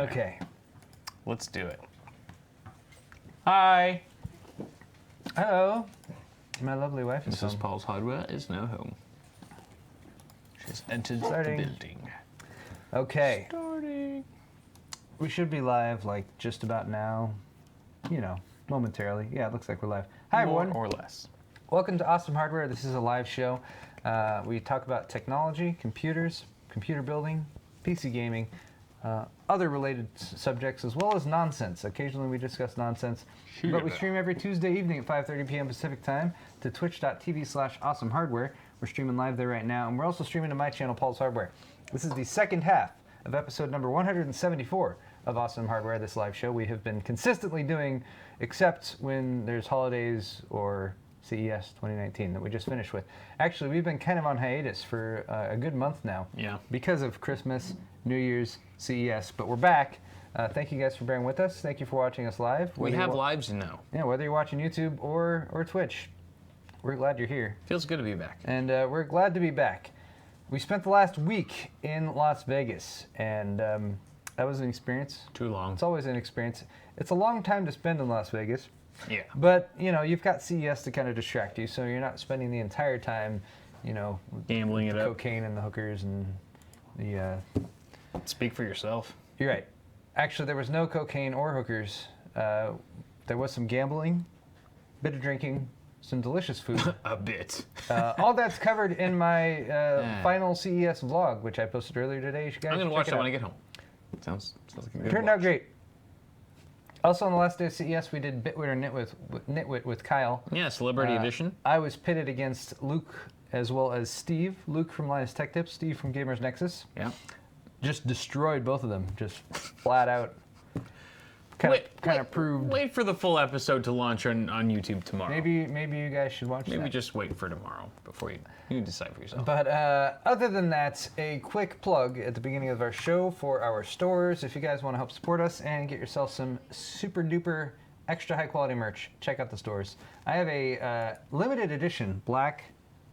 Okay. Let's do it. Hi. Hello. My lovely wife is Mrs. home. Paul's Hardware is now home. She has entered Starting. the building. Okay. Starting. We should be live like just about now. You know, momentarily. Yeah, it looks like we're live. Hi, More everyone. or less. Welcome to Awesome Hardware. This is a live show. We talk about technology, computers, computer building, PC gaming, other related subjects, as well as nonsense. Occasionally we discuss nonsense. But we stream every Tuesday evening at 5:30 p.m. Pacific time to twitch.tv/awesomehardware. We're streaming live there right now. And we're also streaming to my channel, Paul's Hardware. This is the second half of episode number 174 of Awesome Hardware, this live show. We have been consistently doing, except when there's holidays or CES 2019 that we just finished with. Actually, we've been kind of on hiatus for a good month now. Yeah. Because of Christmas, New Year's, CES, but we're back. Thank you guys for bearing with us. Thank you for watching us live. We have lives now. Yeah, whether you're watching YouTube or Twitch, we're glad you're here. Feels good to be back. And we're glad to be back. We spent the last week in Las Vegas, and that was an experience. Too long. It's always an experience. It's a long time to spend in Las Vegas. Yeah. But, you know, you've got CES to kind of distract you, so you're not spending the entire time, you know, Gambling it the up. cocaine and the hookers and the... Speak for yourself. You're right. Actually, there was no cocaine or hookers. There was some gambling, bit of drinking, some delicious food. A bit. All that's covered in my final CES vlog, which I posted earlier today. You guys I'm going to watch check that it when I out. get home. Sounds like a good Turned watch. out great. Also, on the last day of CES, we did Bitwit or Nitwit with Kyle. Yeah, Celebrity Edition. I was pitted against Luke as well as Steve. Luke from Linus Tech Tips, Steve from GamersNexus. Yeah. Just destroyed both of them, just flat out. Kind of proved. Wait for the full episode to launch on YouTube tomorrow. Maybe you guys should watch that. Maybe just wait for tomorrow before you decide for yourself. But other than that, a quick plug at the beginning of our show for our stores. If you guys want to help support us and get yourself some super duper extra high quality merch, check out the stores. I have a limited edition black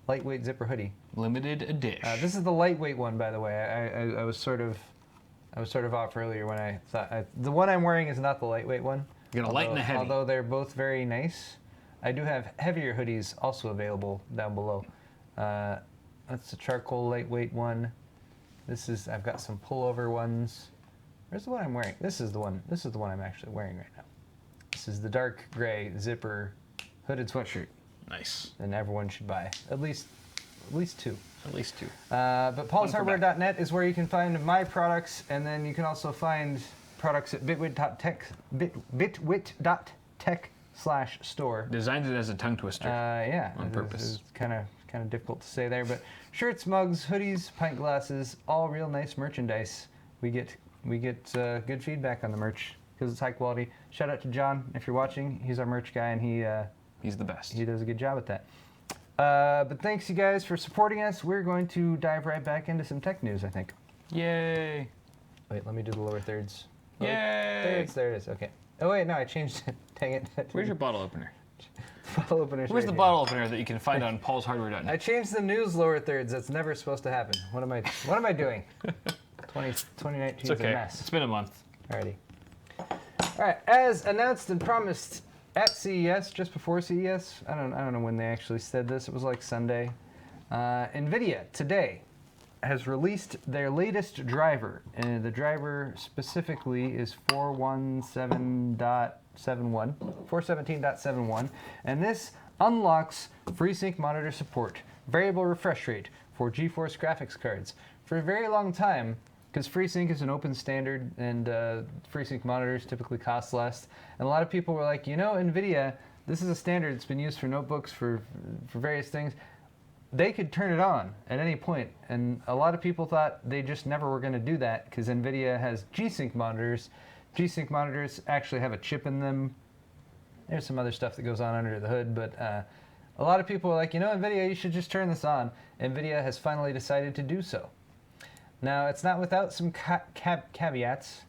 lightweight zipper hoodie. Limited edition. This is the lightweight one, by the way. I was sort of off earlier when I thought the one I'm wearing is not the lightweight one. You're gonna lighten the heavy. Although they're both very nice. I do have heavier hoodies also available down below. That's the charcoal lightweight one. I've got some pullover ones. Where's the one I'm wearing? This is the one I'm actually wearing right now. This is the dark gray zipper hooded sweatshirt. Nice. And everyone should buy at least two. At least two. But paulshardware.net is where you can find my products, and then you can also find products at bitwit.tech/store. Designed it as a tongue twister. Yeah, on purpose. It's kind of difficult to say there, but shirts, mugs, hoodies, pint glasses, all real nice merchandise. We get good feedback on the merch because it's high quality. Shout out to John if you're watching. He's our merch guy, and he's the best. He does a good job at that. But thanks you guys for supporting us. We're going to dive right back into some tech news, I think. Yay! Wait, let me do the lower thirds. Yay! There it is. Okay. Oh wait, no, I changed it. Dang it. Where's your bottle opener? Bottle opener's Where's right the here. bottle opener that you can find on paulshardware.net? I changed the news lower thirds. That's never supposed to happen. What am I doing? 2019 It's is okay. a mess. It's been a month. Alrighty. Alright, as announced and promised at CES, just before CES, I don't know when they actually said this. It was like Sunday. NVIDIA today has released their latest driver, and the driver specifically is 417.71, and this unlocks FreeSync monitor support, variable refresh rate for GeForce graphics cards. For a very long time, because FreeSync is an open standard and FreeSync monitors typically cost less, and a lot of people were like, you know, NVIDIA, this is a standard that's been used for notebooks for various things. They could turn it on at any point, and a lot of people thought they just never were going to do that because NVIDIA has G-Sync monitors. G-Sync monitors actually have a chip in them. There's some other stuff that goes on under the hood, but a lot of people are like, you know, NVIDIA, you should just turn this on. NVIDIA has finally decided to do so. Now, it's not without some caveats.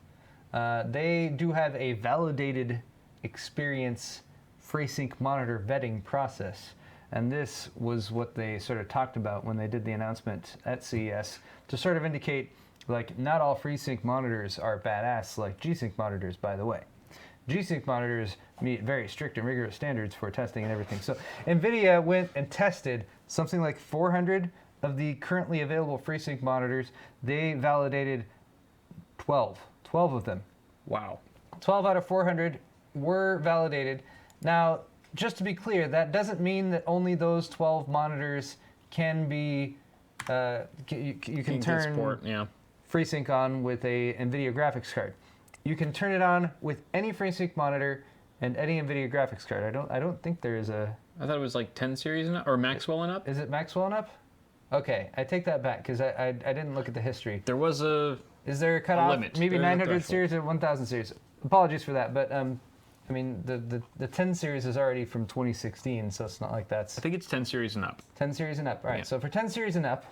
They do have a validated experience FreeSync monitor vetting process. And this was what they sort of talked about when they did the announcement at CES to sort of indicate Like, not all FreeSync monitors are badass like G-Sync monitors, by the way. G-Sync monitors meet very strict and rigorous standards for testing and everything. So NVIDIA went and tested something like 400 of the currently available FreeSync monitors. They validated 12 of them. Wow. 12 out of 400 were validated. Now, just to be clear, that doesn't mean that only those 12 monitors can be, you can turn FreeSync on with a NVIDIA graphics card. You can turn it on with any FreeSync monitor and any NVIDIA graphics card. I don't think there is a... I thought it was like 10 series and up, or Maxwell and up. Is it Maxwell and up? Okay, I take that back because I didn't look at the history. There was a... Is there a cutoff? Limit. Maybe There is a 900 series or 1000 series. Apologies for that, but I mean the 10 series is already from 2016, so it's not like that's... I think it's 10 series and up. 10 series and up. All right. Yeah. So for 10 series and up,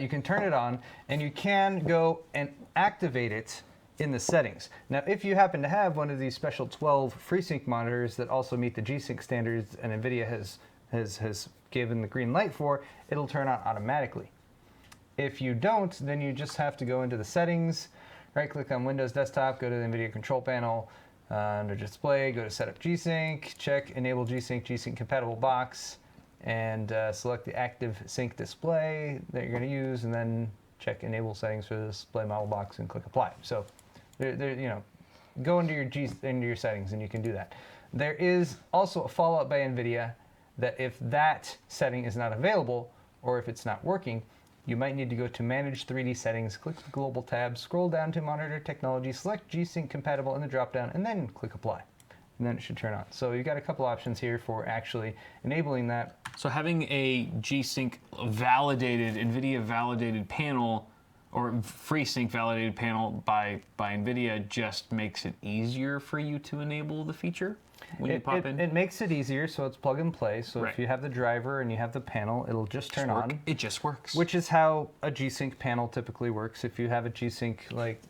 you can turn it on, and you can go and activate it in the settings. Now, if you happen to have one of these special 12 FreeSync monitors that also meet the G-Sync standards and NVIDIA has given the green light for, it'll turn on automatically. If you don't, then you just have to go into the settings, right-click on Windows Desktop, go to the NVIDIA control panel, under Display, go to Setup G-Sync, check Enable G-Sync, G-Sync Compatible box, and select the active sync display that you're going to use, and then check Enable Settings for the display model box and click Apply. So, go into your settings and you can do that. There is also a follow-up by NVIDIA that if that setting is not available or if it's not working, you might need to go to Manage 3D Settings, click the Global tab, scroll down to Monitor Technology, select G-Sync Compatible in the dropdown, and then click Apply. And then it should turn on. So you've got a couple options here for actually enabling that. So having a G-Sync validated, NVIDIA validated panel, or FreeSync validated panel by NVIDIA just makes it easier for you to enable the feature when you pop in? It makes it easier, so it's plug and play. So Right. if you have the driver and you have the panel, it'll just turn on. It just works. Which is how a G-Sync panel typically works. If you have a G-Sync like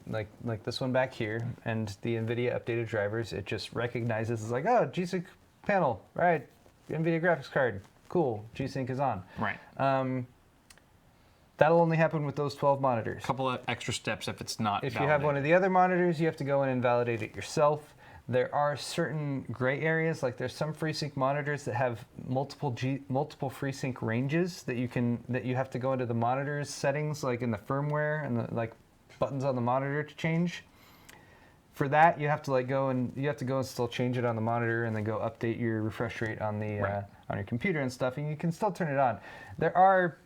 this one back here, and the NVIDIA updated drivers, it just recognizes it's like, oh, G-Sync panel, right? NVIDIA graphics card, cool. G-Sync is on. Right. That'll only happen with those 12 monitors. A couple of extra steps if it's not If validated. you have one of the other monitors, you have to go in and validate it yourself. There are certain gray areas, like there's some FreeSync monitors that have multiple FreeSync ranges that you have to go into the monitor's settings, like in the firmware and the buttons on the monitor to change. For that, you have to go and still change it on the monitor, and then go update your refresh rate on the on your computer and stuff, and you can still turn it on. There are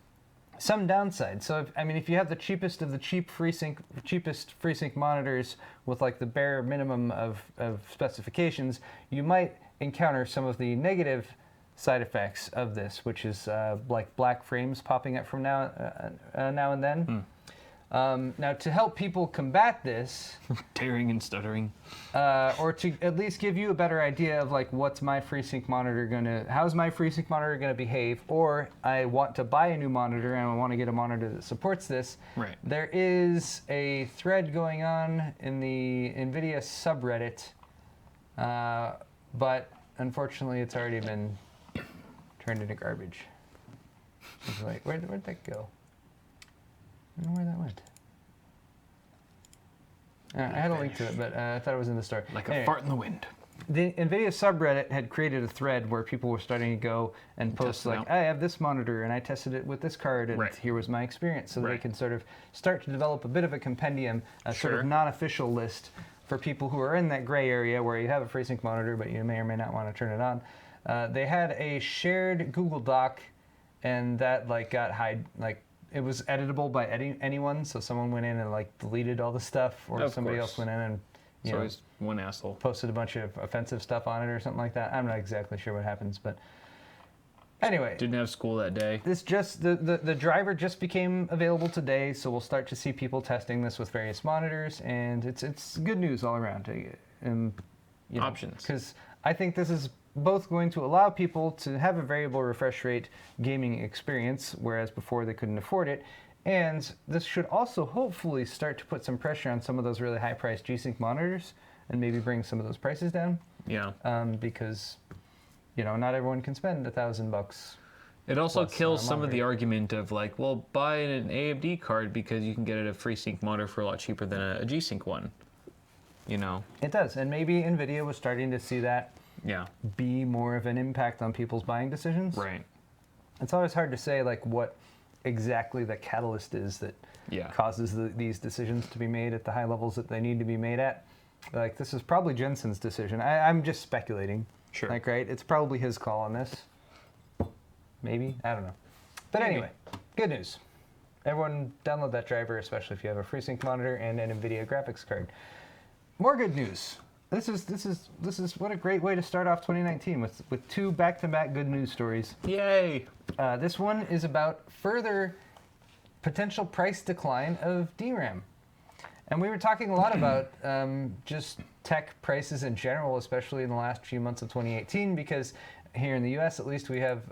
some downsides. So if you have the cheapest of the cheapest FreeSync monitors with like the bare minimum of specifications, you might encounter some of the negative side effects of this, which is like black frames popping up from now and then. Now, to help people combat this, tearing and stuttering, or to at least give you a better idea of like how's my FreeSync monitor gonna behave, or I want to buy a new monitor and I want to get a monitor that supports this. Right. There is a thread going on in the NVIDIA subreddit, but unfortunately it's already been turned into garbage. It's like, where'd that go? I don't know where that went. I had a link to it, but I thought it was in the store. Like a fart in the wind. The NVIDIA subreddit had created a thread where people were starting to go and post like, I have this monitor and I tested it with this card and here was my experience. So they can sort of start to develop a bit of a compendium, a sort of non-official list for people who are in that gray area where you have a FreeSync monitor, but you may or may not want to turn it on. They had a shared Google Doc, and that it was editable by anyone, so someone went in and deleted all the stuff, or somebody else went in and always one asshole posted a bunch of offensive stuff on it or something like that. I'm not exactly sure what happens, but anyway. Didn't have school that day. This the driver just became available today, so we'll start to see people testing this with various monitors, and it's good news all around. Options. Because I think this is both going to allow people to have a variable refresh rate gaming experience, whereas before they couldn't afford it. And this should also hopefully start to put some pressure on some of those really high-priced G-Sync monitors and maybe bring some of those prices down. Yeah. Because, not everyone can spend $1,000 It also plus, kills some of monitor. the argument of like, well, buy an AMD card because you can get a FreeSync monitor for a lot cheaper than a G-Sync one. You know? It does, and maybe NVIDIA was starting to see that Yeah. be more of an impact on people's buying decisions. Right. It's always hard to say like what exactly the catalyst is that Yeah. causes these decisions to be made at the high levels that they need to be made at. Like this is probably Jensen's decision. I'm just speculating. Sure. Like right, it's probably his call on this. Maybe, I don't know. But Maybe. anyway, good news. Everyone download that driver, especially if you have a FreeSync monitor and an NVIDIA graphics card. More good news. This is what a great way to start off 2019 with two back-to-back good news stories. Yay! This one is about further potential price decline of DRAM. And we were talking a lot about just tech prices in general, especially in the last few months of 2018, because here in the U.S. at least we have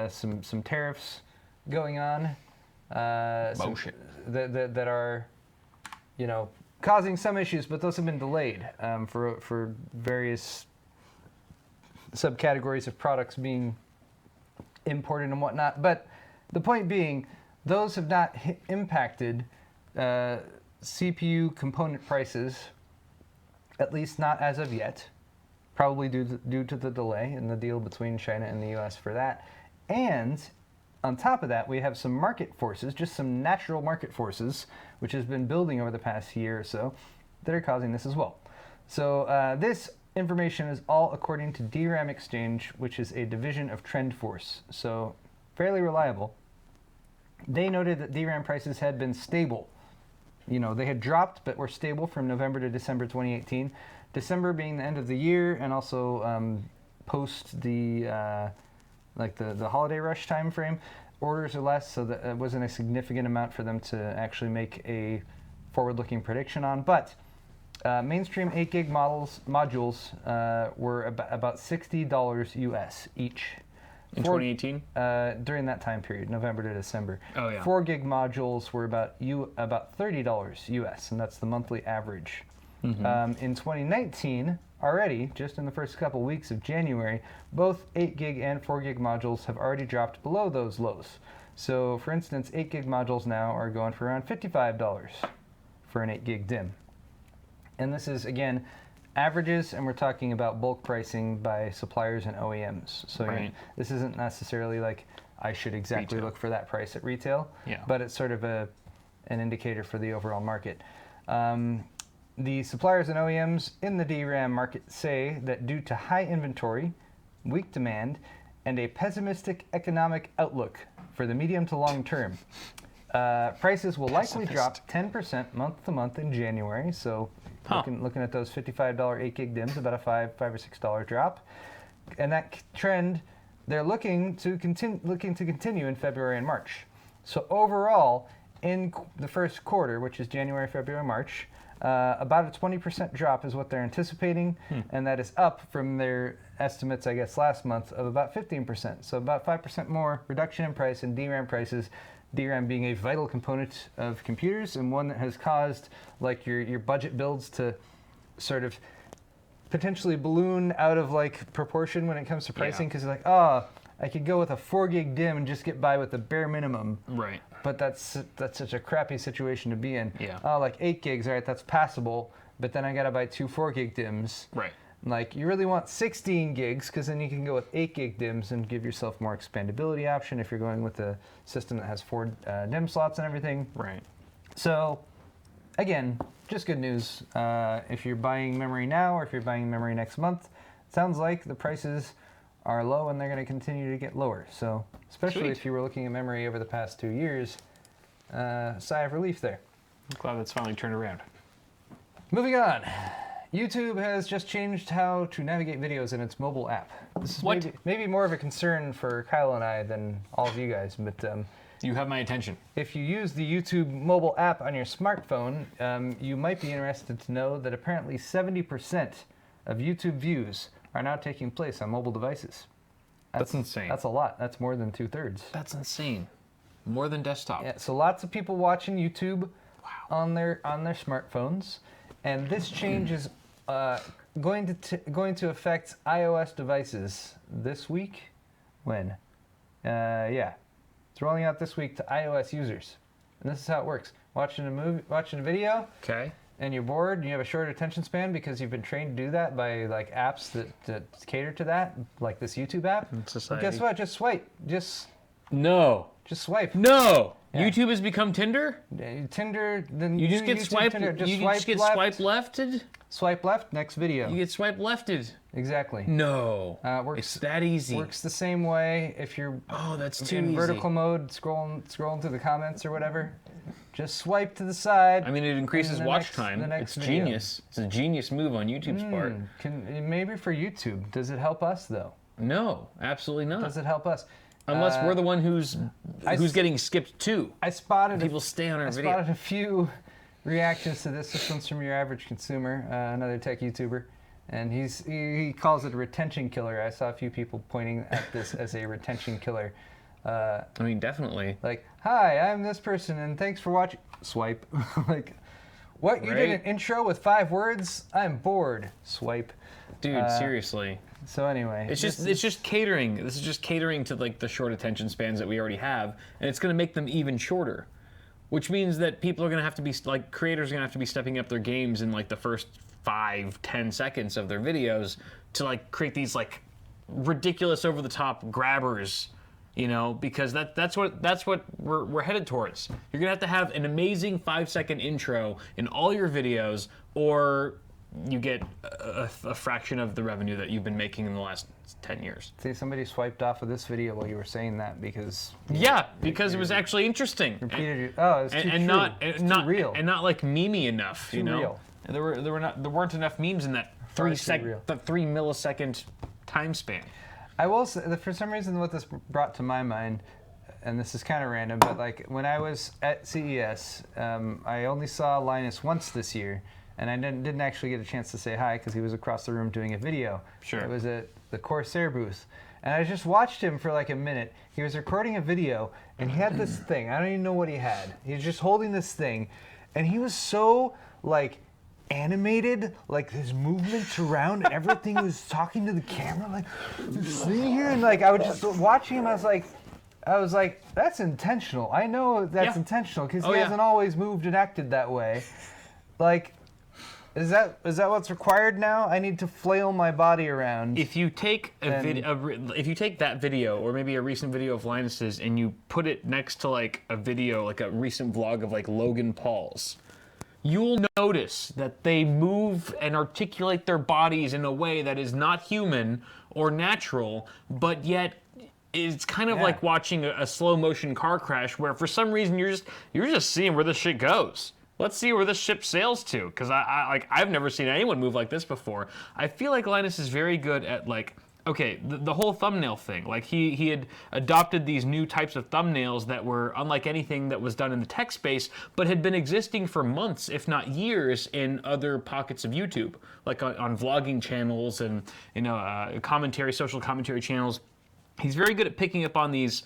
some tariffs going on. Bullshit. That are, you know, causing some issues, but those have been delayed for various subcategories of products being imported and whatnot. But the point being, those have not impacted CPU component prices, at least not as of yet, probably due to the delay in the deal between China and the US for that. And on top of that, we have some market forces, just some natural market forces, which has been building over the past year or so, that are causing this as well. So this information is all according to DRAM Exchange, which is a division of TrendForce, so fairly reliable. They noted that DRAM prices had been stable. You know, they had dropped, but were stable from November to December 2018. December being the end of the year, and also post the the holiday rush time frame, orders are less, so that it wasn't a significant amount for them to actually make a forward-looking prediction on. But mainstream 8 gig modules were about $60 US each. In 2018? During that time period, November to December. Oh, yeah. 4 gig modules were about $30 US, and that's the monthly average. Mm-hmm. In 2019, already, just in the first couple weeks of January, both 8 gig and 4 gig modules have already dropped below those lows. So, for instance, 8 gig modules now are going for around $55 for an 8 gig DIMM. And this is, again, averages, and we're talking about bulk pricing by suppliers and OEMs. So Right. this isn't necessarily like I should exactly Retail. look for that price at retail, Yeah. but it's sort of an indicator for the overall market. The suppliers and OEMs in the DRAM market say that due to high inventory, weak demand, and a pessimistic economic outlook for the medium to long term, prices will likely drop 10% month to month in January. So looking at those $55 8 gig DIMMs, about a $5 or $6 drop. And that trend, they're looking to continue in February and March. So overall, in the first quarter, which is January, February, March, about a 20% drop is what they're anticipating, and that is up from their estimates, I guess, last month of about 15%. So about 5% more reduction in price in DRAM prices, DRAM being a vital component of computers and one that has caused like your budget builds to sort of potentially balloon out of like proportion when it comes to pricing, because you're like, oh, I could go with a 4 gig DIMM and just get by with the bare minimum. Right. But that's such a crappy situation to be in. Yeah. Oh, like 8 gigs, all right, that's passable, but then I gotta buy two 4 gig DIMMs. Right. Like, you really want 16 gigs, because then you can go with 8 gig DIMMs and give yourself more expandability option if you're going with a system that has 4 DIMM slots and everything. Right. So, again, just good news. If you're buying memory now or if you're buying memory next month, it sounds like the prices are low and they're going to continue to get lower. So, especially Sweet. if you were looking at memory over the past 2 years, sigh of relief there. I'm glad that's finally turned around. Moving on. YouTube has just changed how to navigate videos in its mobile app. This is maybe more of a concern for Kyle and I than all of you guys, but You have my attention. if you use the YouTube mobile app on your smartphone, you might be interested to know that apparently 70% of YouTube views are now taking place on mobile devices. That's insane. That's a lot. That's more than 2/3. That's insane. More than desktop. Yeah, so lots of people watching YouTube on their smartphones, and this change is going to affect iOS devices this week. When? Yeah, it's rolling out this week to iOS users, and this is how it works. Watching a video. Okay. And you're bored, and you have a short attention span because you've been trained to do that by like apps that cater to that, like this YouTube app. Well, guess what? Just swipe. Just swipe. No. Yeah. YouTube has become Tinder? Tinder, then You just get swiped. Tinder, You just get swipe lefted? Swipe left, next video. You get swipe lefted. Exactly. No. Works, it's that easy. Works the same way if you're that's too in easy. vertical mode, scrolling through the comments or whatever. Just swipe to the side. I mean, it increases watch time. It's video. genius. It's a genius move on YouTube's part. Maybe for YouTube. Does it help us, though? No, absolutely not. Does it help us? Unless we're the one who's getting skipped too. People stay on our video. I spotted a few reactions to this. This one's from your average consumer, another tech YouTuber, and he calls it a retention killer. I saw a few people pointing at this as a retention killer. I mean, definitely. Like, hi, I'm this person, and thanks for watching. Swipe. Like, what? You did an intro with 5 words? I'm bored. Swipe. Dude, seriously. So anyway, it's just catering. This is just catering to like the short attention spans that we already have, and it's going to make them even shorter, which means that people are going to have to be like creators are going to have to be stepping up their games in like the first 5-10 seconds of their videos to like create these like ridiculous over the top grabbers. You know, because that's what we're headed towards. You're gonna have to have an amazing 5-second intro in all your videos, or you get a fraction of the revenue that you've been making in the last 10 years. See, somebody swiped off of this video while you were saying that because because it was actually interesting. It's too true. Not real and not like memey enough. Too you know, real. There weren't enough memes in that 3 millisecond time span. I will say that for some reason what this brought to my mind, and this is kind of random, but like when I was at CES, I only saw Linus once this year, and I didn't actually get a chance to say hi because he was across the room doing a video. Sure. It was at the Corsair booth, and I just watched him for like a minute. He was recording a video, and he had this thing. I don't even know what he had. He was just holding this thing, and he was so like animated, like his movements around and everything. He was talking to the camera like this thing here, and like I was just watching him. I was like that's intentional. I know that's intentional because he hasn't always moved and acted that way. Like is that what's required now? I need to flail my body around. If you take if you take that video or maybe a recent video of Linus's and you put it next to like a video, like a recent vlog of like Logan Paul's, you'll notice that they move and articulate their bodies in a way that is not human or natural, but yet it's kind of like watching a slow motion car crash where for some reason you're just seeing where this shit goes. Let's see where this ship sails to, because I've never seen anyone move like this before. I feel like Linus is very good at like, okay, the whole thumbnail thing. Like he had adopted these new types of thumbnails that were unlike anything that was done in the tech space, but had been existing for months, if not years, in other pockets of YouTube, like on vlogging channels and social commentary channels. He's very good at picking up on these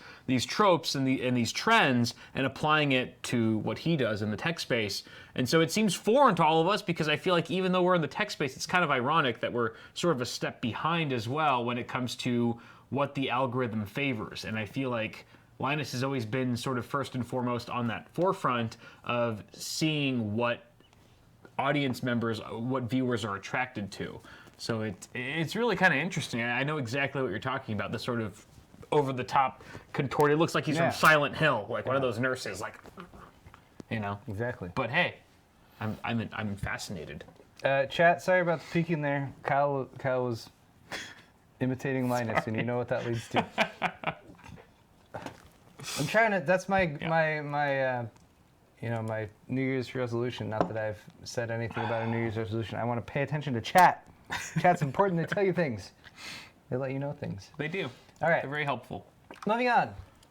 tropes and these trends and applying it to what he does in the tech space. And so it seems foreign to all of us because I feel like even though we're in the tech space, it's kind of ironic that we're sort of a step behind as well when it comes to what the algorithm favors. And I feel like Linus has always been sort of first and foremost on that forefront of seeing what audience members, what viewers are attracted to. So it's really kind of interesting. I know exactly what you're talking about. This sort of over-the-top contorted. It looks like he's from Silent Hill, like one of those nurses, like, you know. Exactly. But hey, I'm fascinated. Chat, sorry about the peeking there. Kyle was imitating Linus, and you know what that leads to. I'm trying to. That's my New Year's resolution. Not that I've said anything about a New Year's resolution. I want to pay attention to chat. Chat's important. They tell you things. They let you know things. They do. All right. They're very helpful. Moving on.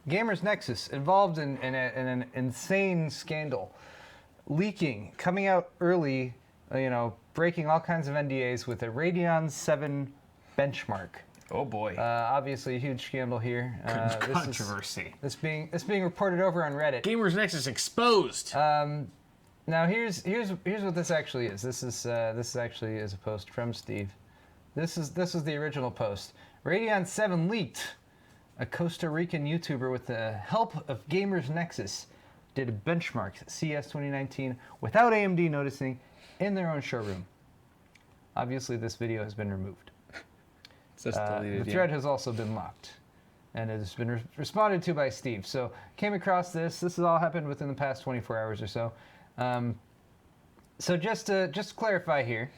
GamersNexus involved in an insane scandal. Leaking, coming out early, breaking all kinds of NDAs with a Radeon VII benchmark. Oh boy. Obviously a huge scandal here. Controversy. This being reported over on Reddit. GamersNexus exposed. Now here's what this actually is. This actually is a post from Steve. This is the original post. Radeon VII leaked. a Costa Rican YouTuber with the help of GamersNexus did benchmarks at CES 2019 without AMD noticing in their own showroom. Obviously, this video has been removed. It's just deleted, the thread has also been locked, and it has been responded to by Steve. So came across this. This has all happened within the past 24 hours or so. So just to clarify here,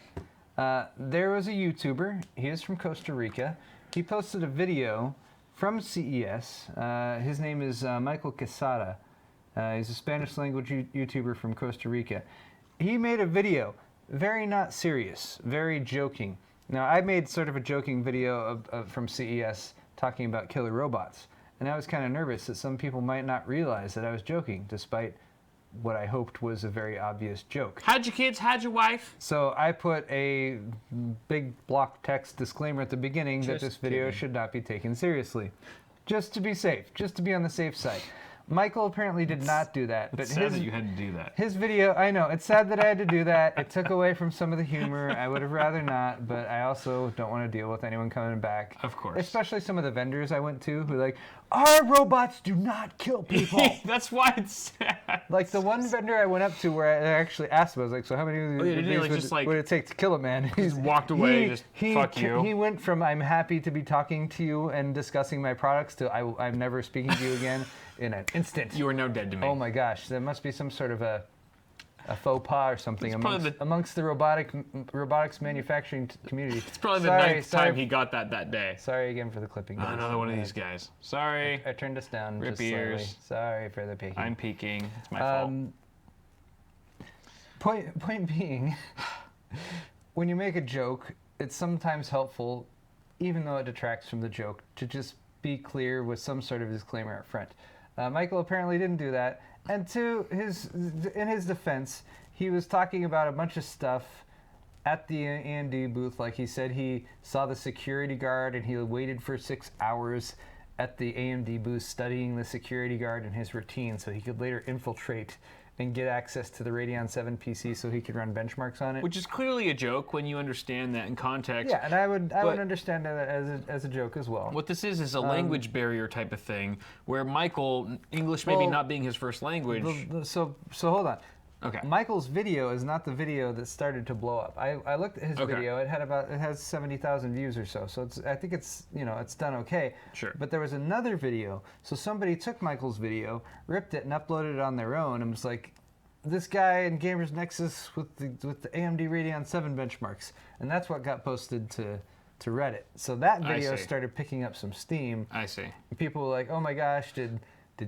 there was a YouTuber. He is from Costa Rica. He posted a video from CES. His name is Michael Quesada. He's a Spanish language YouTuber from Costa Rica. He made a video, very not serious, very joking. Now, I made sort of a joking video from CES talking about killer robots, and I was kind of nervous that some people might not realize that I was joking, despite what I hoped was a very obvious joke. How'd your kids? How'd your wife? So I put a big block text disclaimer at the beginning that this video kidding. should not be taken seriously. Just to be safe, just to be on the safe side. Michael apparently did not do that, but It's sad that you had to do that. his video, I know, it's sad that I had to do that. It took away from some of the humor. I would have rather not, but I also don't want to deal with anyone coming back. Of course. Especially some of the vendors I went to who like, our robots do not kill people. That's why it's sad. Like the one vendor I went up to where I actually asked him, I was like, so how many of didn't he, these like, just, like- would it take to kill a man? Just walked away, fuck you. He went from I'm happy to be talking to you and discussing my products to I'm never speaking to you again in an instant. You are now dead to me. Oh my gosh, there must be some sort of a faux pas or something It's probably amongst the robotics manufacturing community. It's probably the ninth time he got that day. Sorry again for the clipping. guys. Another one of these guys. Sorry. I turned us down Rip just slightly. ears. Sorry for the peeking. I'm peeking. It's my fault. Point being, when you make a joke, it's sometimes helpful, even though it detracts from the joke, to just be clear with some sort of disclaimer up front. Michael apparently didn't do that, and in his defense, he was talking about a bunch of stuff at the AMD booth. Like he said, he saw the security guard and he waited for 6 hours at the AMD booth studying the security guard and his routine, so he could later infiltrate and get access to the Radeon VII PC so he could run benchmarks on it. Which is clearly a joke when you understand that in context. Yeah, and I would understand that as a joke as well. What this is a language barrier type of thing, where Michael, English maybe not being his first language. So hold on. Okay. Michael's video is not the video that started to blow up. I looked at his video. It has 70,000 views or so. So I think it's done okay. Sure. But there was another video. So somebody took Michael's video, ripped it, and uploaded it on their own, and was like, this guy in GamersNexus with the AMD Radeon VII benchmarks, and that's what got posted to Reddit. So that video started picking up some steam. I see. People were like, oh my gosh, did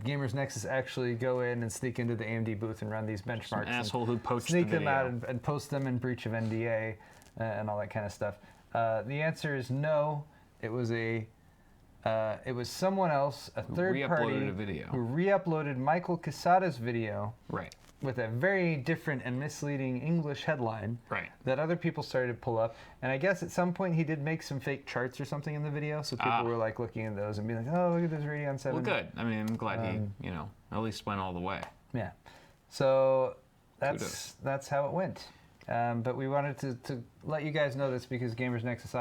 GamersNexus actually go in and sneak into the AMD booth and run these benchmarks? Some asshole who poached sneak the them out and post them in breach of NDA and all that kind of stuff. The answer is no. It was someone else, a third party, a video. who re-uploaded Michael Quesada's video. Right. With a very different and misleading English headline that other people started to pull up. And I guess at some point he did make some fake charts or something in the video, so people were like looking at those and being like, oh, look at this Radeon 7. Well, good. I mean, I'm glad he, at least went all the way. Yeah. So that's how it went. But we wanted to let you guys know this because GamersNexus,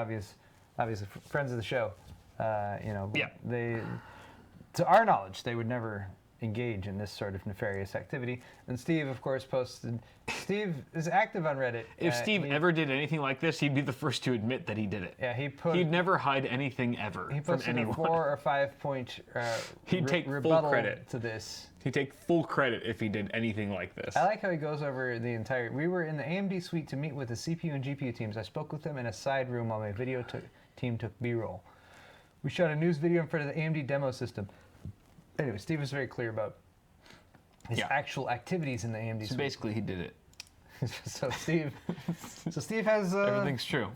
obviously friends of the show, they, to our knowledge, they would never engage in this sort of nefarious activity. And Steve, of course, posted. Steve is active on Reddit. If Steve ever did anything like this, he'd be the first to admit that he did it. Yeah, he'd never hide anything ever from anyone. He posted a 4 or 5 point he'd take rebuttal full credit to this. He'd take full credit if he did anything like this. I like how he goes over the entire. We were in the AMD suite to meet with the CPU and GPU teams. I spoke with them in a side room while my video team took B-roll. We shot a news video in front of the AMD demo system. Anyway, Steve was very clear about his actual activities in the AMD suite. So basically, he did it. So Steve has everything's true.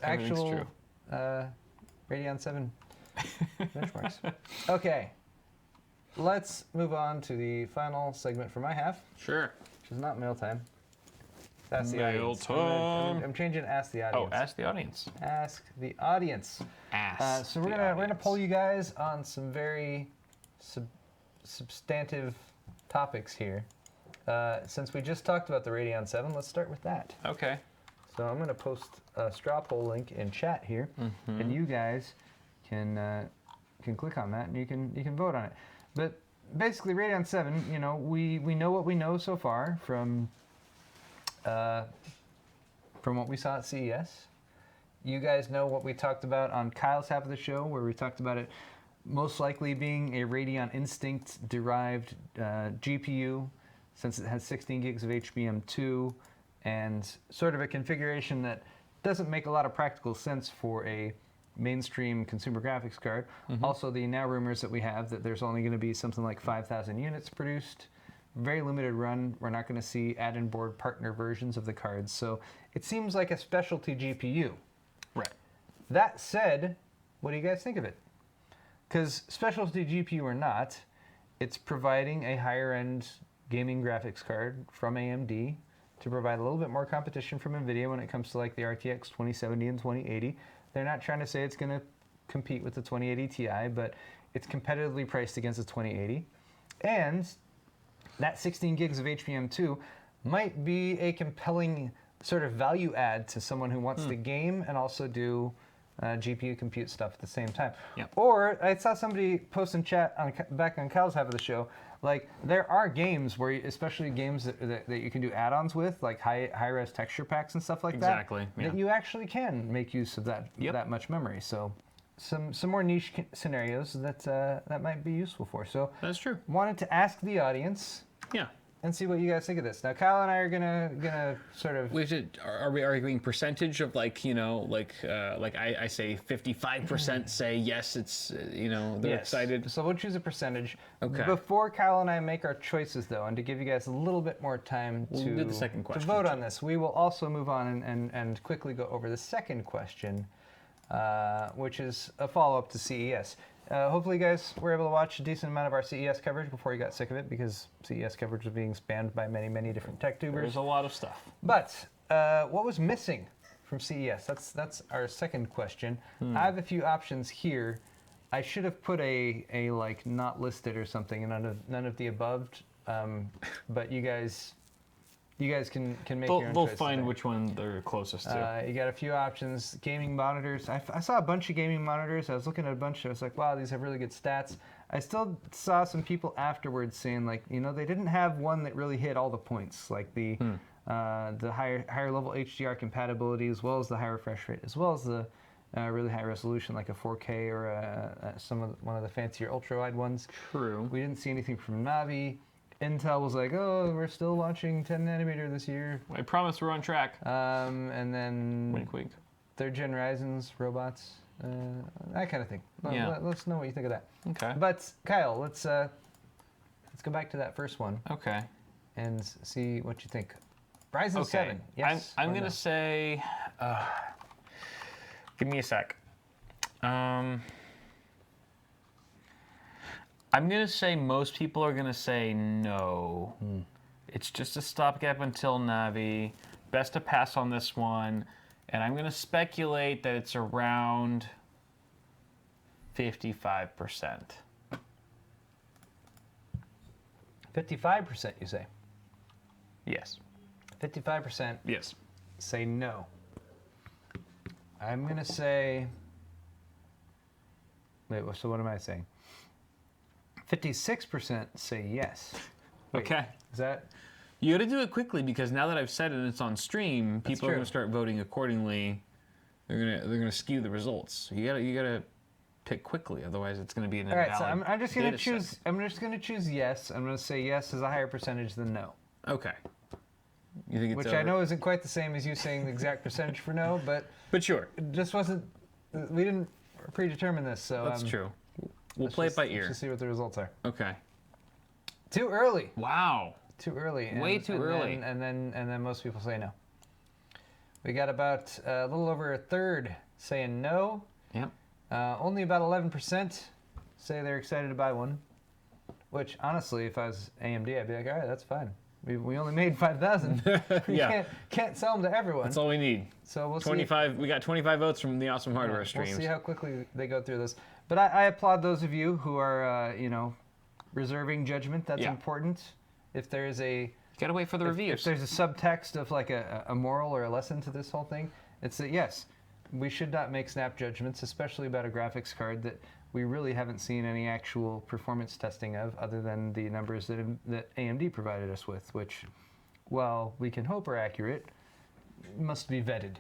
Actual Radeon 7 benchmarks. Okay, let's move on to the final segment for my half. Sure. Which is not mail time. Ask the Mail audience. time. I'm changing Ask the Audience. Oh, ask the audience. Ask the audience. Ask. So we're gonna poll you guys on some very substantive topics here. Since we just talked about the Radeon 7, let's start with that. Okay. So I'm gonna post a straw poll link in chat here, and you guys can can click on that and you can vote on it. But basically, Radeon 7, you know, we know what we know so far from what we saw at CES. You guys know what we talked about on Kyle's half of the show, where we talked about it most likely being a Radeon Instinct-derived GPU, since it has 16 gigs of HBM2, and sort of a configuration that doesn't make a lot of practical sense for a mainstream consumer graphics card. Also, the now rumors that we have that there's only going to be something like 5,000 units produced. Very limited run. We're not going to see add-in board partner versions of the cards. So it seems like a specialty GPU. Right. That said, what do you guys think of it? Because specialty GPU or not, it's providing a higher-end gaming graphics card from AMD to provide a little bit more competition from NVIDIA when it comes to like the RTX 2070 and 2080. They're not trying to say it's going to compete with the 2080 Ti, but it's competitively priced against the 2080. And that 16 gigs of HBM2 might be a compelling sort of value add to someone who wants to game and also do GPU compute stuff at the same time. Yep. Or I saw somebody post in chat back on Kyle's half of the show, like there are games where, especially games that you can do add-ons with, like high-res texture packs and stuff like that. Exactly. Yeah. That you actually can make use of that much memory. So some more niche scenarios that might be useful for. So That's true. wanted to ask the audience. Yeah. And see what you guys think of this. Now, Kyle and I are gonna sort of. Are we arguing percentage of like I say 55% say yes, it's they're excited. So we'll choose a percentage. Okay. Before Kyle and I make our choices, though, and to give you guys a little bit more time We'll do the second to question, vote on this, we will also move on and quickly go over the second question, which is a follow-up to CES. Hopefully, you guys were able to watch a decent amount of our CES coverage before you got sick of it, because CES coverage was being spammed by many, many different tech tubers. There's a lot of stuff. But what was missing from CES? That's our second question. I have a few options here. I should have put a like not listed or something, and none of the above. But you guys can make your own They'll choices find there. which one they're closest to. You got a few options. Gaming monitors. I saw a bunch of gaming monitors. I was looking at a bunch. I was like, wow, these have really good stats. I still saw some people afterwards saying, like, they didn't have one that really hit all the points, like the higher level HDR compatibility, as well as the high refresh rate, as well as the really high resolution, like a 4K or one of the fancier ultra wide ones. True. We didn't see anything from Navi. Intel was like, oh, we're still launching 10 nanometer this year. I promise we're on track. And then Wink, wink. third gen Ryzen's robots, that kind of thing. Yeah. Let's know what you think of that. Okay. But Kyle, let's go back to that first one Okay. and see what you think. Ryzen 7. Yes. I'm or gonna no? say. Give me a sec. I'm going to say most people are going to say no. It's just a stopgap until Navi. Best to pass on this one. And I'm going to speculate that it's around 55%. 55%, you say? Yes. 55% Yes. say no. I'm going to say... Wait, so what am I saying? 56% say yes. Wait, Okay. Is that... You got to do it quickly, because now that I've said it and it's on stream, people are true. going to start voting accordingly. They're gonna skew the results. So you gotta pick quickly, otherwise it's going to be an All right, invalid so I'm just going to data choose. set. I'm just going to choose yes. I'm going to say yes is a higher percentage than no, Okay. You think it's which over? I know isn't quite the same as you saying the exact percentage for no, but But sure, it just wasn't. We didn't predetermine this, so that's true. We'll let's play just- it by Let's ear. just see what the results are. Okay. Too early. Wow. Too early. Way too early. And then most people say no. We got about a little over a third saying no. Yep. Only about 11% say they're excited to buy one. Which honestly, if I was AMD, I'd be like, all right, that's fine. We only made 5,000. We Yeah. can't sell them to everyone. That's all we need. So we'll 25. We got 25 votes from the Awesome Hardware see. streams. We'll see how quickly they go through this. But I applaud those of you who are, reserving judgment. That's Yeah. important. If there's a Gotta wait for the if reviews. there's a subtext of like a moral or a lesson to this whole thing, it's that yes, we should not make snap judgments, especially about a graphics card that we really haven't seen any actual performance testing of, other than the numbers that AMD provided us with, which, while we can hope are accurate, must be vetted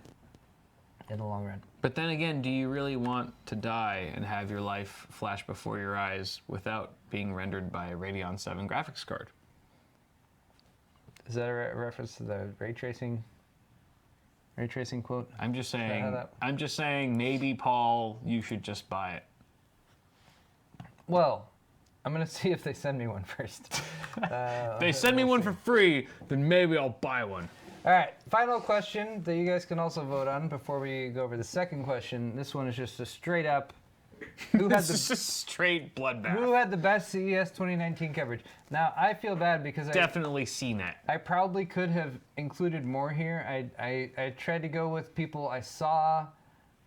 in the long run. But then again, do you really want to die and have your life flash before your eyes without being rendered by a Radeon VII graphics card? Is that a reference to the ray tracing quote? I'm just saying, maybe, Paul, you should just buy it. Well, I'm gonna see if they send me one first. They send me one for free, then maybe I'll buy one. All right, final question that you guys can also vote on before we go over the second question. This one is just a straight up. This is just straight bloodbath. Who had the best CES 2019 coverage? Now, I feel bad because Definitely CNET. I probably could have included more here. I tried to go with people I saw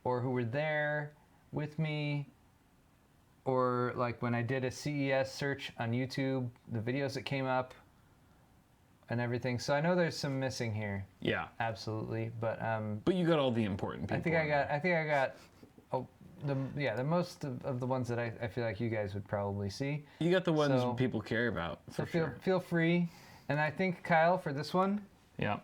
or who were there with me, or like when I did a CES search on YouTube, the videos that came up and everything. So I know there's some missing here. Yeah. Absolutely, but you got all the important people. I think I got the most of the ones that I feel like you guys would probably see. You got the ones people care about. So feel free, and I think Kyle, for this one. Yeah.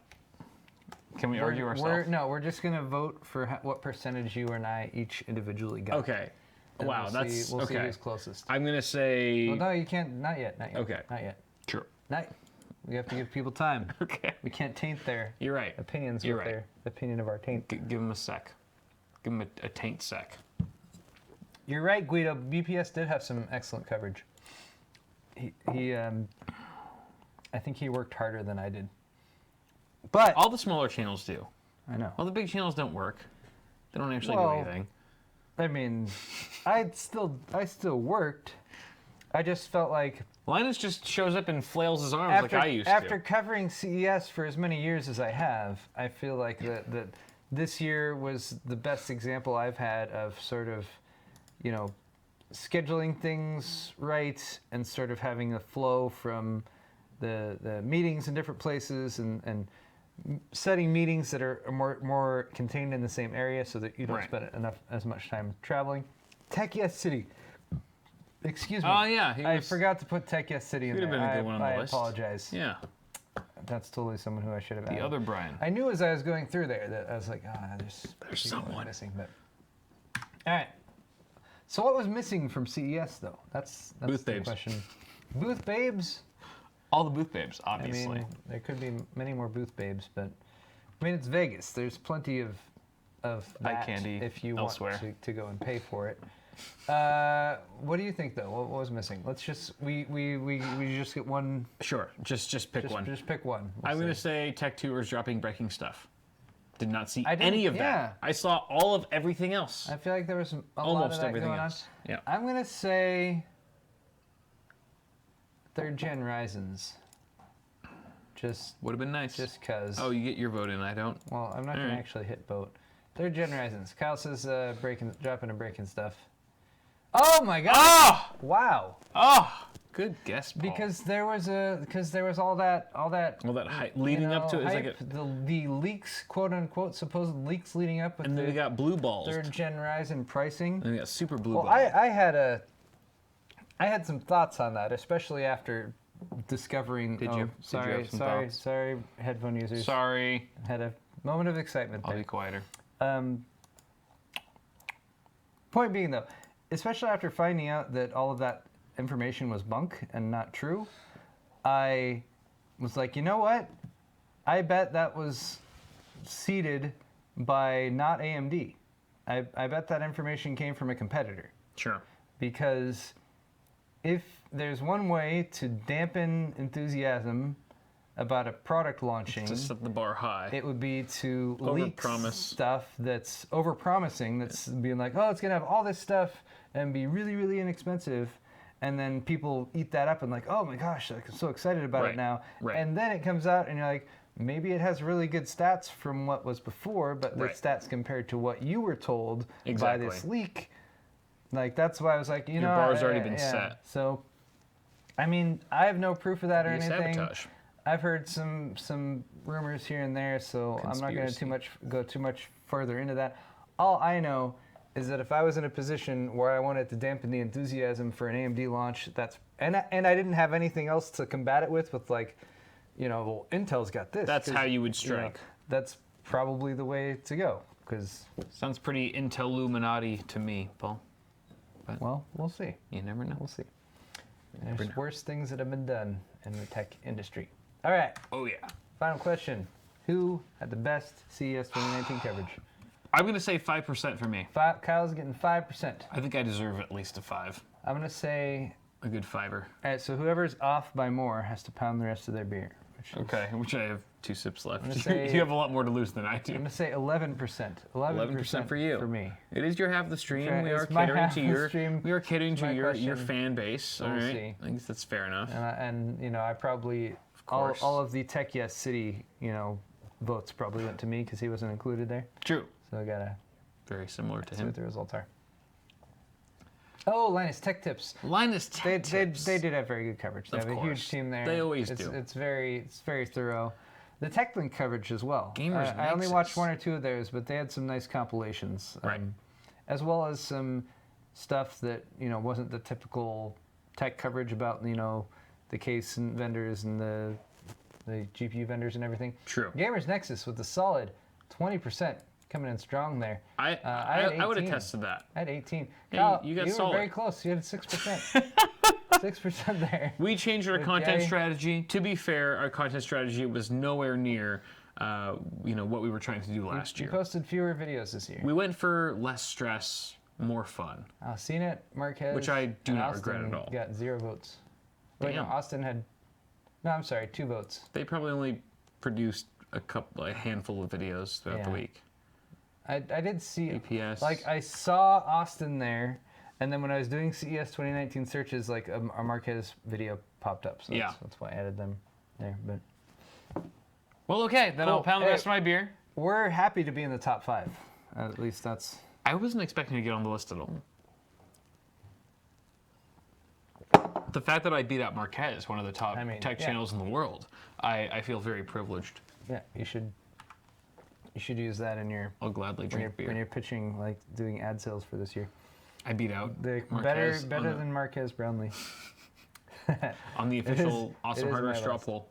Can we argue ourselves? We're just gonna vote for what percentage you and I each individually got. Okay. And wow, we'll see who's closest. I'm gonna say. Well, no, you can't. Not yet. Okay. Not yet. Sure. We have to give people time. Okay. We can't taint their You're right. opinions You're with right. their opinion of our taint. Give them a sec. Give them a taint sec. You're right, Guido. BPS did have some excellent coverage. He I think he worked harder than I did. But all the smaller channels do. I know. All the big channels don't work. They don't actually do anything. I mean, I still worked. I just felt like Linus just shows up and flails his arms like I used to. After covering CES for as many years as I have, I feel like that this year was the best example I've had of sort of, scheduling things right and sort of having a flow from the meetings in different places and setting meetings that are more contained in the same area so that you don't spend as much time traveling. Tech Yes City. Excuse me. Oh, yeah. I forgot to put Tech Yes City in there. Been a good one on the list. I apologize. Yeah. That's totally someone who I should have added. The other Brian. I knew as I was going through there that I was like, there's someone missing. But all right. So what was missing from CES though? That's Booth the babes. question. Booth babes. All the booth babes, obviously. I mean, there could be many more booth babes, but I mean, it's Vegas. There's plenty of that candy if you elsewhere. want to go and pay for it. What do you think though? What was missing? Let's just we just get one. Sure, just pick one. Just pick one. I'm going to say Tech Tours dropping breaking stuff. Did not see I didn't- any of that. yeah. I saw all of everything else. I feel like there was a lot of Almost that everything going else. on. Yeah. I'm gonna say third gen Ryzen's. Just Would have been nice. cause. Oh, you get your vote in. I don't. Well, I'm not gonna Alright. actually hit vote. Third gen Ryzen's. Kyle says dropping and breaking stuff. Oh my god! Oh! Wow. Oh! Good guess, Paul. Because there was all that All that hype leading up to it. It's like hype, the leaks, quote unquote, supposed leaks leading up with and then we got blue balls. third gen Ryzen pricing. And we got super blue Well, balls. I had some thoughts on that, especially after discovering. Did you? Did you Sorry, have some sorry, thoughts? sorry, headphone users. Sorry. Had a moment of excitement I'll there. be quieter. Point being, though, especially after finding out that all of that information was bunk and not true, I was like, you know what? I bet that was seeded by not AMD. I bet that information came from a competitor. Sure. Because if there's one way to dampen enthusiasm about a product launching, To set the bar high. it would be to leak Overpromise. stuff that's overpromising, that's being like, oh, it's going to have all this stuff and be really, really inexpensive. And then people eat that up and like, oh my gosh, like, I'm so excited about it Right, now. right. And then it comes out and you're like, maybe it has really good stats from what was before, but the Right. stats compared to what you were told Exactly. by this leak, like that's why I was like, you know, bar's already been set. So, I mean, I have no proof of that or Be a anything. sabotage. I've heard some rumors here and there, so I'm not going to go too much further into that. All I know is that if I was in a position where I wanted to dampen the enthusiasm for an AMD launch, and I didn't have anything else to combat it with like, well, Intel's got this. That's how you would strike. That's probably the way to go. Because sounds pretty Intel-Luminati to me, Paul. But well, we'll see. You never know. We'll see. There's worse things that have been done in the tech industry. All right. Oh, yeah. Final question. Who had the best CES 2019 coverage? I'm going to say 5% for me. Kyle's getting 5%. I think I deserve at least a 5. I'm going to say... a good 5er. All right, so whoever's off by more has to pound the rest of their beer. Which I have 2 sips left. Say, you have a lot more to lose than I do. I'm going to say 11%. 11% for you. For me. It is your half the stream. Okay, we are catering to your fan base. All right. See. I guess that's fair enough. And I probably all of the Tech Yes City, votes probably went to me because he wasn't included there. True. So I gotta very similar to see him. what the results are. Oh, Linus Tech Tips. Linus Tech Tips. They did have very good coverage. They have a huge team there. They always do. It's very thorough. The TechLink coverage as well. GamersNexus. I only watched 1 or 2 of theirs, but they had some nice compilations. Right. As well as some stuff that wasn't the typical tech coverage about the case and vendors and the GPU vendors and everything. True. GamersNexus with the solid 20%. Coming in strong there. I would attest to that. I had 18. Hey, Kyle, you got were solid. very close. You had 6%. 6% there. We changed our content strategy. To be fair, our content strategy was nowhere near, what we were trying to do last year. You posted fewer videos this year. We went for less stress, more fun. CNET, Marquez, which I do not Austin regret at all. Got 0 votes. Wait, no, Damn. Austin had. No, I'm sorry, 2 votes. They probably only produced a handful of videos throughout the week. I did see APS. Like I saw Austin there, and then when I was doing CES 2019 searches, like a Marquez video popped up. So that's why I added them there. But well, okay, then I'll pound the rest of my beer. We're happy to be in the top 5. At least that's. I wasn't expecting to get on the list at all. The fact that I beat out Marquez, one of the top tech channels in the world, I feel very privileged. Yeah, you should use that in your. I'll gladly drink beer. When you're pitching, like doing ad sales for this year. I beat out Marquez better than Marquez Brownlee. On the official Awesome Hardware straw poll.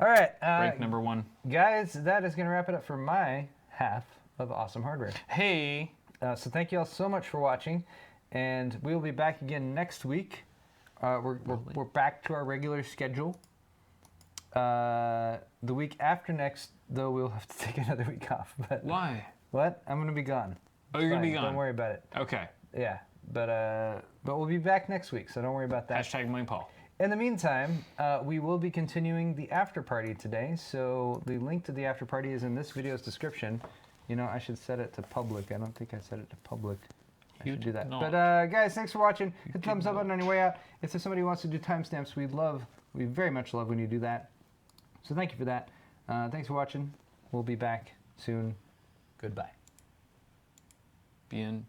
All right. Rank number 1. Guys, that is going to wrap it up for my half of Awesome Hardware. Hey. So thank you all so much for watching, and we will be back again next week. We're back to our regular schedule. The week after next, though, we'll have to take another week off. But why? What? I'm going to be gone. Oh, you're going to be gone? Don't worry about it. Okay. Yeah, but we'll be back next week, so don't worry about that. Hashtag Blame Paul. In the meantime, we will be continuing the after party today, so the link to the after party is in this video's description. I should set it to public. I don't think I set it to public. I should do that. Not. But guys, thanks for watching. Hit the thumbs up button on your way out. If there's somebody who wants to do timestamps, we very much love when you do that. So thank you for that. Thanks for watching. We'll be back soon. Goodbye. Bien.